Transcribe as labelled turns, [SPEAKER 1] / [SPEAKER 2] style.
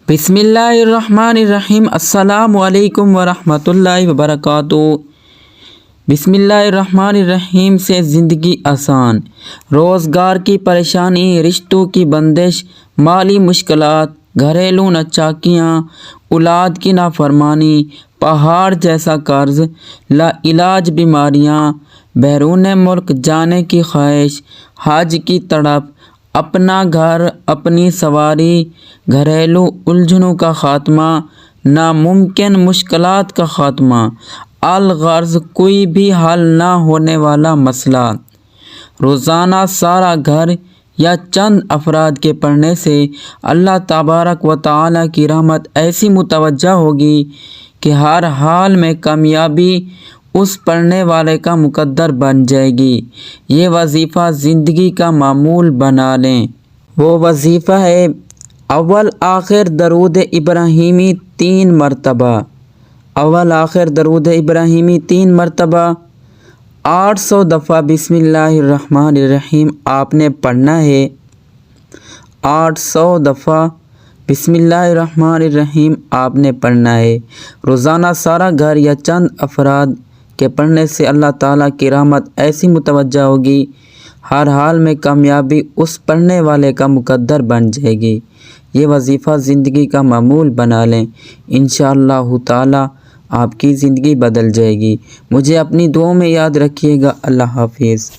[SPEAKER 1] بسم اللہ الرحمن الرحیم۔ السلام علیکم ورحمۃ اللہ وبرکاتہ۔ بسم اللہ الرحمن الرحیم سے زندگی آسان، روزگار کی پریشانی، رشتوں کی بندش، مالی مشکلات، گھریلو ناچاکیاں، اولاد کی نافرمانی، پہاڑ جیسا قرض، لا علاج بیماریاں، بیرون ملک جانے کی خواہش، حج کی تڑپ، اپنا گھر اپنی سواری، گھریلو الجھنوں کا خاتمہ، ناممکن مشکلات کا خاتمہ، الغرض کوئی بھی حل نہ ہونے والا مسئلہ۔ روزانہ سارا گھر یا چند افراد کے پڑھنے سے اللہ تبارک و تعالیٰ کی رحمت ایسی متوجہ ہوگی کہ ہر حال میں کامیابی اس پڑھنے والے کا مقدر بن جائے گی۔ یہ وظیفہ زندگی کا معمول بنا لیں۔ وہ وظیفہ ہے اول آخر درود ابراہیمی 3 مرتبہ۔ اول آخر درود ابراہیمی 3 مرتبہ، 800 دفعہ بسم اللہ الرحمن الرحیم آپ نے پڑھنا ہے۔ 800 دفعہ بسم اللہ الرحمن الرحیم آپ نے پڑھنا ہے۔ روزانہ سارا گھر یا چند افراد کے پڑھنے سے اللہ تعالیٰ کی رحمت ایسی متوجہ ہوگی، ہر حال میں کامیابی اس پڑھنے والے کا مقدر بن جائے گی۔ یہ وظیفہ زندگی کا معمول بنا لیں، انشاءاللہ تعالیٰ آپ کی زندگی بدل جائے گی۔ مجھے اپنی دعاؤں میں یاد رکھیے گا۔ اللہ حافظ۔